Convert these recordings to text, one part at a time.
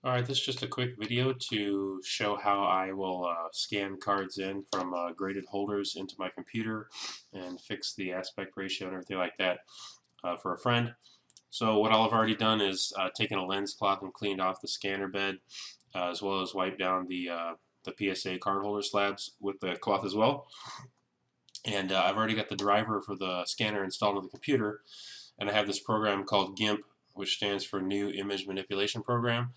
Alright, this is just a quick video to show how I will scan cards in from graded holders into my computer and fix the aspect ratio and everything like that for a friend. So what I've already done is taken a lens cloth and cleaned off the scanner bed as well as wiped down the PSA card holder slabs with the cloth as well. And I've already got the driver for the scanner installed on the computer, and I have this program called GIMP, which stands for New Image Manipulation Program,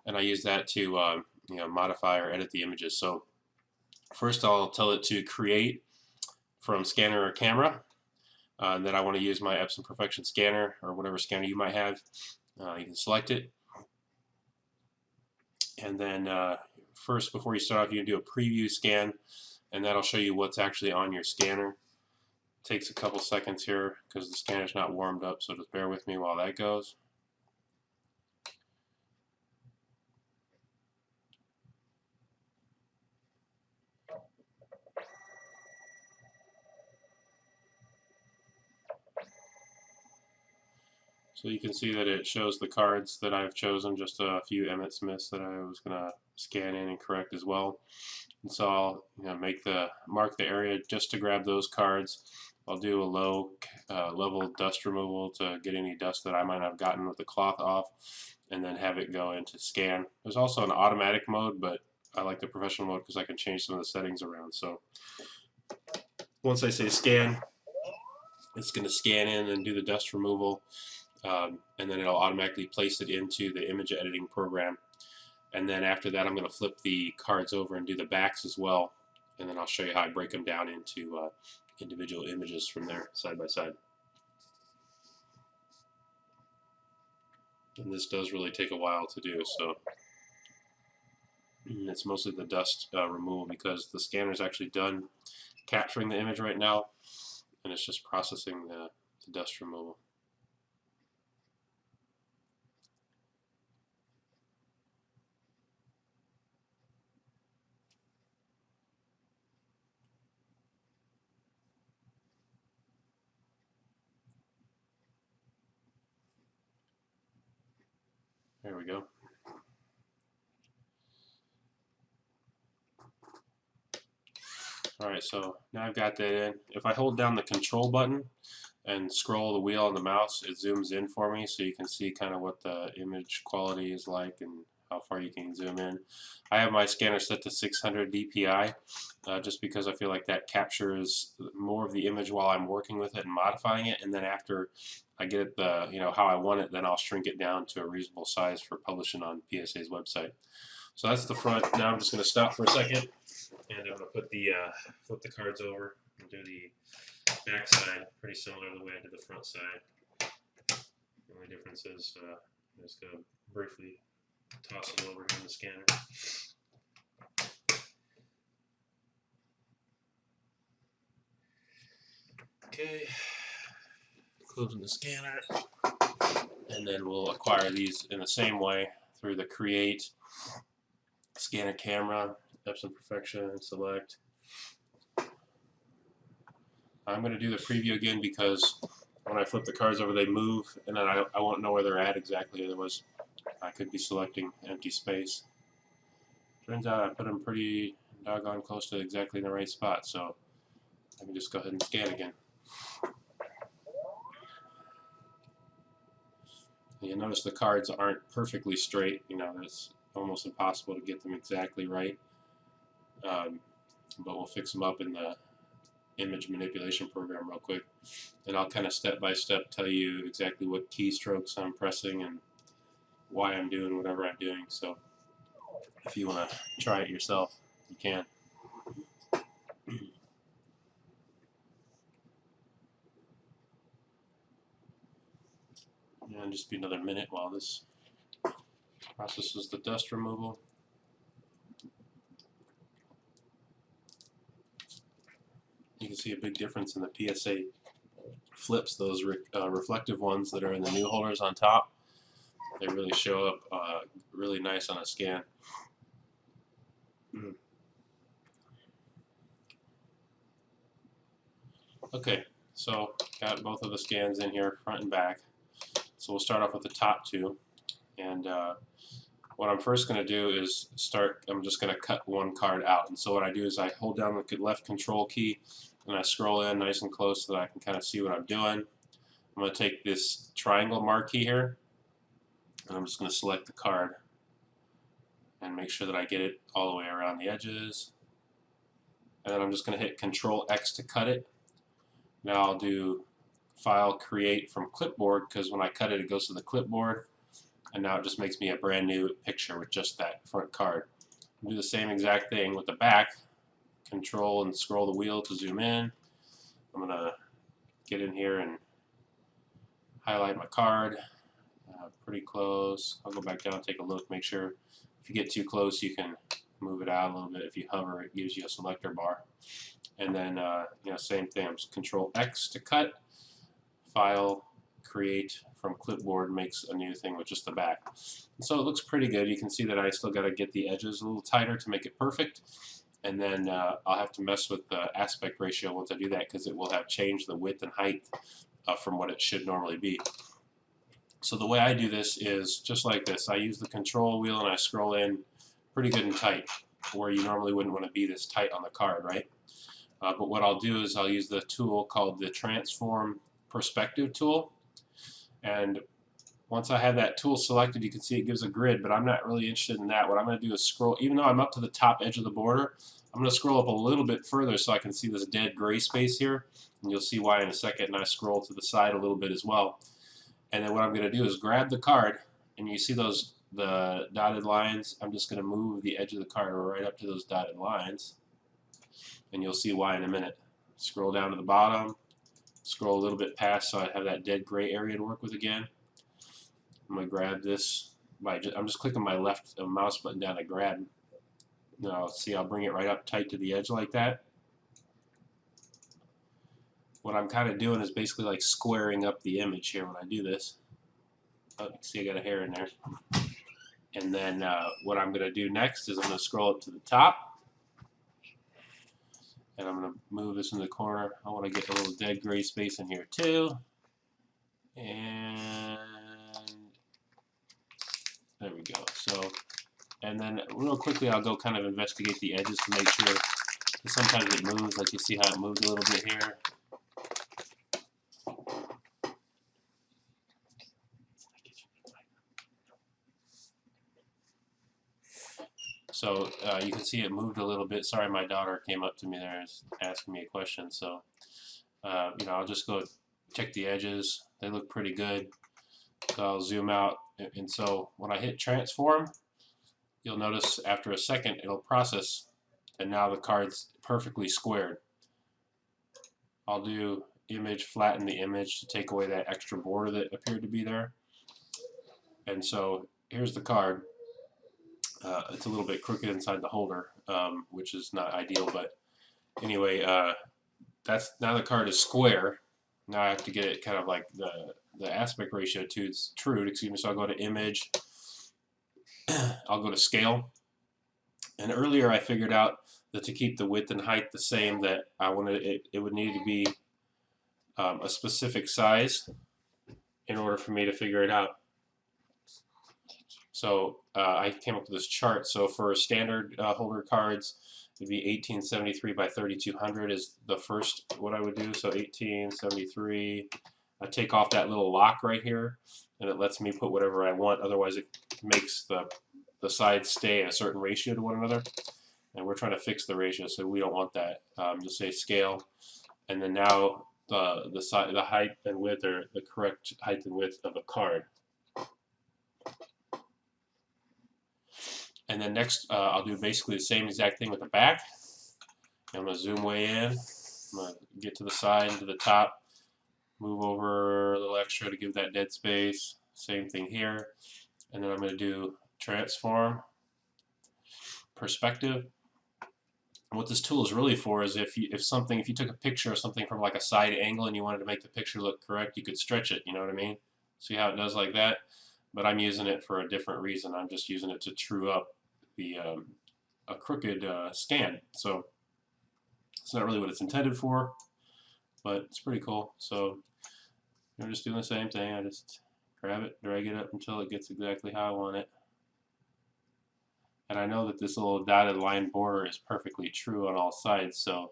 and I use that to modify or edit the images. So first I'll tell it to create from scanner or camera, and then I want to use my Epson Perfection scanner or whatever scanner you might have. You can select it, and then first, before you start off, you can do a preview scan, and that'll show you what's actually on your scanner. It takes a couple seconds here because the scanner's not warmed up, so just bear with me while that goes. So you can see that it shows the cards that I've chosen, just a few Emmett Smiths that I was going to scan in and correct as well. And so I'll mark the area just to grab those cards. I'll do a low level dust removal to get any dust that I might have gotten with the cloth off, and then have it go into scan. There's also an automatic mode, but I like the professional mode because I can change some of the settings around. So once I say scan, it's going to scan in and do the dust removal. And then it'll automatically place it into the image editing program. And then after that, I'm going to flip the cards over and do the backs as well. And then I'll show you how I break them down into individual images from there, side by side. And this does really take a while to do, so it's mostly the dust removal because the scanner is actually done capturing the image right now, and it's just processing the dust removal. There we go. Alright, so now I've got that in. If I hold down the control button and scroll the wheel on the mouse, it zooms in for me so you can see kind of what the image quality is like and how far you can zoom in. I have my scanner set to 600 dpi just because I feel like that captures more of the image while I'm working with it and modifying it, and then after I get it how I want it, then I'll shrink it down to a reasonable size for publishing on PSA's website. So that's the front. Now I'm just going to stop for a second, and I'm going to put flip the cards over and do the back side pretty similar to the way I did the front side. The only difference is I'm just going to briefly toss them over in the scanner. Okay, closing the scanner, and then we'll acquire these in the same way through the Create, Scanner Camera, Epson Perfection, Select. I'm going to do the preview again because when I flip the cards over, they move, and then I won't know where they're at exactly. Otherwise, I could be selecting empty space. Turns out I put them pretty doggone close to exactly in the right spot, so I can just go ahead and scan again. And you'll notice the cards aren't perfectly straight. It's almost impossible to get them exactly right. But we'll fix them up in the image manipulation program real quick. And I'll kind of step by step tell you exactly what keystrokes I'm pressing and why I'm doing whatever I'm doing. So if you want to try it yourself, you can. And just be another minute while this processes the dust removal. You can see a big difference in the PSA flips, those reflective ones that are in the new holders on top. They really show up really nice on a scan. Okay, so got both of the scans in here, front and back. So we'll start off with the top two, and what I'm first going to do is I'm just going to cut one card out. And so what I do is I hold down the left control key and I scroll in nice and close so that I can kind of see what I'm doing. I'm going to take this triangle marquee here and I'm just going to select the card and make sure that I get it all the way around the edges. And then I'm just going to hit Control X to cut it. Now I'll do File, Create from Clipboard, because when I cut it, it goes to the clipboard. And now it just makes me a brand new picture with just that front card. I'll do the same exact thing with the back. Control and scroll the wheel to zoom in. I'm going to get in here and highlight my card. Pretty close. I'll go back down and take a look, make sure if you get too close you can move it out a little bit. If you hover, it gives you a selector bar. And then same thing, I'm just Control X to cut. File, Create from Clipboard makes a new thing with just the back. And so it looks pretty good. You can see that I still got to get the edges a little tighter to make it perfect. And then I'll have to mess with the aspect ratio once I do that, because it will have changed the width and height from what it should normally be. So the way I do this is just like this. I use the control wheel and I scroll in pretty good and tight, where you normally wouldn't want to be this tight on the card, right? But what I'll do is I'll use the tool called the Transform Perspective tool. And once I have that tool selected, you can see it gives a grid, but I'm not really interested in that. What I'm going to do is scroll, even though I'm up to the top edge of the border, I'm going to scroll up a little bit further so I can see this dead gray space here. And you'll see why in a second, and I scroll to the side a little bit as well. And then what I'm going to do is grab the card, and you see the dotted lines. I'm just going to move the edge of the card right up to those dotted lines, and you'll see why in a minute. Scroll down to the bottom, scroll a little bit past so I have that dead gray area to work with again. I'm going to grab this I'm just clicking my left mouse button down to grab. Now see, I'll bring it right up tight to the edge like that. What I'm kind of doing is basically like squaring up the image here when I do this. Oh, you can see I got a hair in there. And then what I'm going to do next is I'm going to scroll up to the top. And I'm going to move this in the corner. I want to get a little dead gray space in here too. And there we go. So, and then real quickly I'll go kind of investigate the edges to make sure, because sometimes it moves, like you see how it moves a little bit here. So you can see it moved a little bit. Sorry, my daughter came up to me there and asking me a question. So I'll just go check the edges. They look pretty good. So I'll zoom out. And so when I hit transform, you'll notice after a second it'll process, and now the card's perfectly squared. I'll do image, flatten the image to take away that extra border that appeared to be there. And so here's the card. It's a little bit crooked inside the holder, which is not ideal, but anyway, now the card is square. Now I have to get it kind of like the aspect ratio to its true. Excuse me. So I'll go to image. I'll go to scale. And earlier I figured out that to keep the width and height the same, that I wanted it would need to be a specific size in order for me to figure it out. So I came up with this chart. So for standard holder cards, it'd be 1873 by 3200 is the first what I would do. So 1873. I take off that little lock right here, and it lets me put whatever I want. Otherwise, it makes the sides stay a certain ratio to one another. And we're trying to fix the ratio, so we don't want that. You'll say scale, and then now the height and width are the correct height and width of a card. And then next, I'll do basically the same exact thing with the back. I'm going to zoom way in. I'm going to get to the side and to the top. Move over a little extra to give that dead space. Same thing here. And then I'm going to do transform, perspective. And what this tool is really for is if you took a picture of something from like a side angle and you wanted to make the picture look correct, you could stretch it. You know what I mean? See how it does like that? But I'm using it for a different reason. I'm just using it to true up a crooked scan. So it's not really what it's intended for, but it's pretty cool. So I'm just doing the same thing. I just grab it, drag it up until it gets exactly how I want it. And I know that this little dotted line border is perfectly true on all sides, so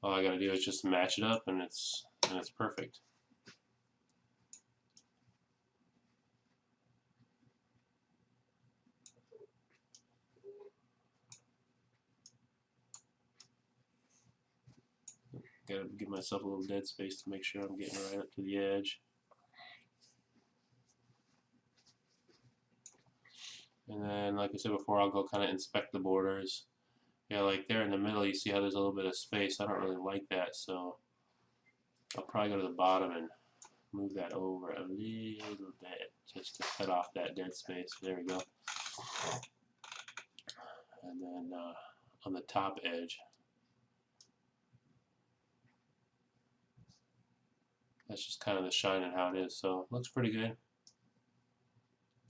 all I got to do is just match it up, and it's perfect. Got to give myself a little dead space to make sure I'm getting right up to the edge. And then, like I said before, I'll go kind of inspect the borders. Yeah, like there in the middle, you see how there's a little bit of space. I don't really like that, so I'll probably go to the bottom and move that over a little bit just to cut off that dead space. There we go. And then on the top edge, that's just kind of the shine and how it is. So it looks pretty good.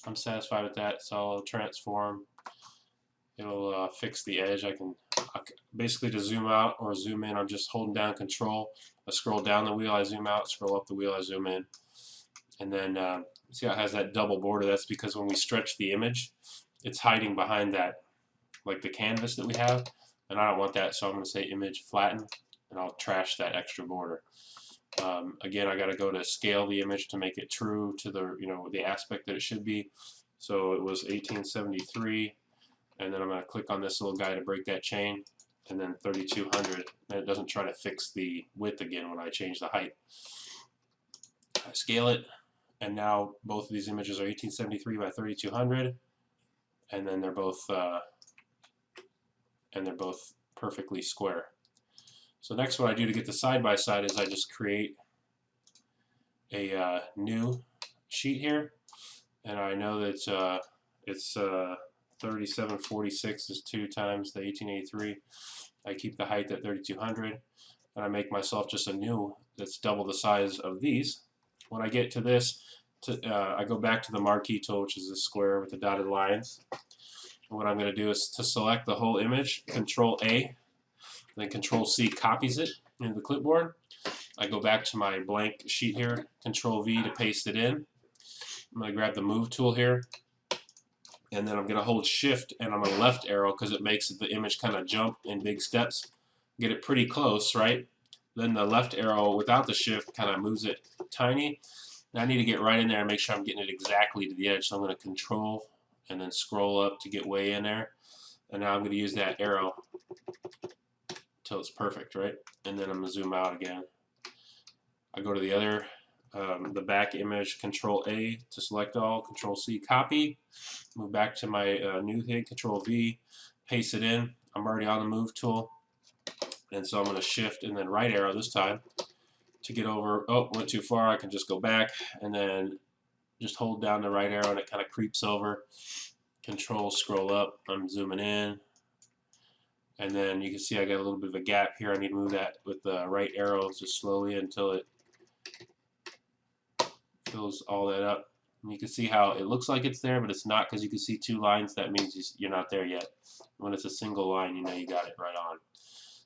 I'm satisfied with that. So I'll transform. It'll fix the edge. I can basically, to zoom out or zoom in, I'm just holding down Control. I scroll down the wheel, I zoom out. Scroll up the wheel, I zoom in. And then see how it has that double border? That's because when we stretch the image, it's hiding behind that, like the canvas that we have. And I don't want that, so I'm going to say Image Flatten, and I'll trash that extra border. Again, I got to go to scale the image to make it true to the the aspect that it should be. So it was 1873, and then I'm going to click on this little guy to break that chain, and then 3200, and it doesn't try to fix the width again when I change the height. I scale it, and now both of these images are 1873 by 3200, and then they're both perfectly square. So next, what I do to get the side-by-side is I just create a new sheet here, and I know that it's 3746 is 2 times the 1883. I keep the height at 3200, and I make myself just a new that's double the size of these. When I get to this, I go back to the marquee tool, which is this square with the dotted lines. And what I'm going to do is to select the whole image, Control A, then Control C copies it into the clipboard. I go back to my blank sheet here, Control V to paste it in. I'm going to grab the Move tool here, and then I'm going to hold Shift and I'm going to left arrow because it makes the image kind of jump in big steps. Get it pretty close, right? Then the left arrow without the Shift kind of moves it tiny. Now I need to get right in there and make sure I'm getting it exactly to the edge. So I'm going to Control and then scroll up to get way in there. And now I'm going to use that arrow till it's perfect, right? And then I'm going to zoom out again. I go to the other, the back image, Control A to select all, Control C copy, move back to my new thing, Control V, paste it in. I'm already on the Move tool, and so I'm going to Shift and then right arrow this time to get over. Oh, went too far. I can just go back and then just hold down the right arrow and it kind of creeps over. Control, scroll up. I'm zooming in. And then you can see I got a little bit of a gap here. I need to move that with the right arrow just slowly until it fills all that up. And you can see how it looks like it's there, but it's not because you can see 2 lines. That means you're not there yet. When it's a single line, you know you got it right on.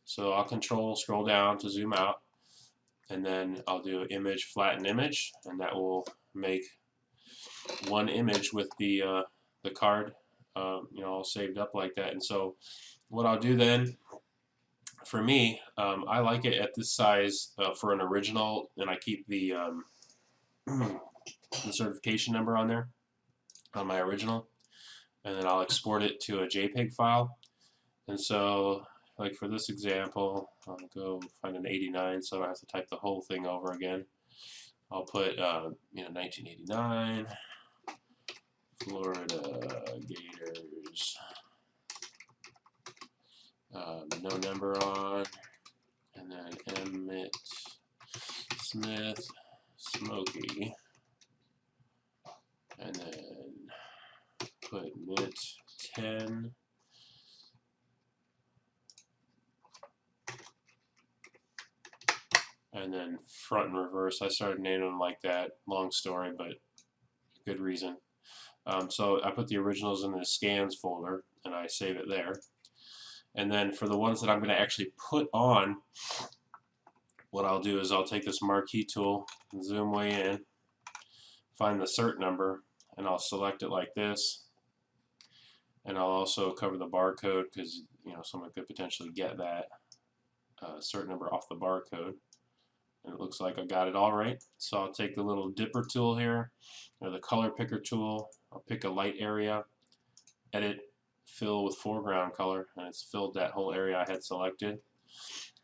So I'll Control, scroll down to zoom out, and then I'll do Image, Flatten Image, and that will make one image with the card, all saved up like that. And so what I'll do then, for me, I like it at this size for an original, and I keep the certification number on there on my original, and then I'll export it to a JPEG file. And so, like for this example, I'll go find an 89, so I don't have to type the whole thing over again. I'll put 1989 Florida Gators. No number on, and then Emmett Smith Smokey, and then put Mint 10, and then front and reverse. I started naming them like that, long story, but good reason. So I put the originals in the scans folder and I save it there. And then for the ones that I'm going to actually put on, what I'll do is I'll take this marquee tool and zoom way in, find the cert number, and I'll select it like this. And I'll also cover the barcode because someone could potentially get that certain number off the barcode. And it looks like I got it all right. So I'll take the little dipper tool here, or the color picker tool. I'll pick a light area, edit, fill with foreground color, and it's filled that whole area I had selected.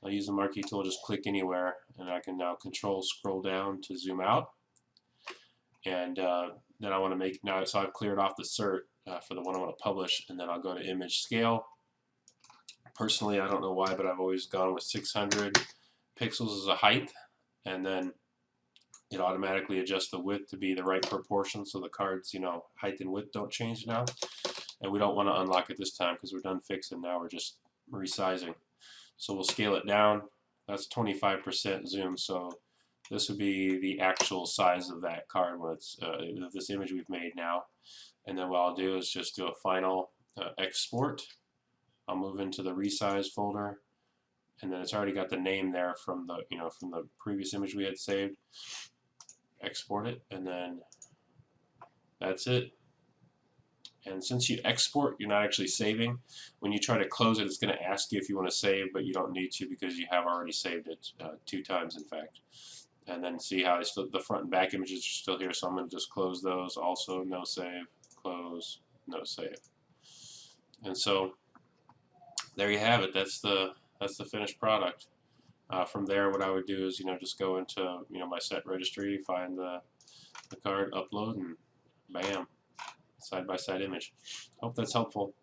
I'll use the marquee tool, just click anywhere, and I can now control scroll down to zoom out. And then I want to make, now, so I've cleared off the cert for the one I want to publish, and then I'll go to image scale. Personally, I don't know why, but I've always gone with 600 pixels as a height, and then it automatically adjusts the width to be the right proportion so the card's height and width don't change now. And we don't want to unlock it this time because we're done fixing. Now we're just resizing. So we'll scale it down. That's 25% zoom, so this would be the actual size of that card when it's this image we've made now. And then what I'll do is just do a final export. I'll move into the resize folder, and then it's already got the name there from the from the previous image we had saved. Export it, and then that's it. And since you export, you're not actually saving. When you try to close it, it's going to ask you if you want to save, but you don't need to because you have already saved it 2 times, in fact. And then see how the front and back images are still here, so I'm going to just close those. Also, no save, close, no save. And so there you have it. That's the finished product. From there, what I would do is just go into my set registry, find the card, upload, and bam, side-by-side image. Hope that's helpful.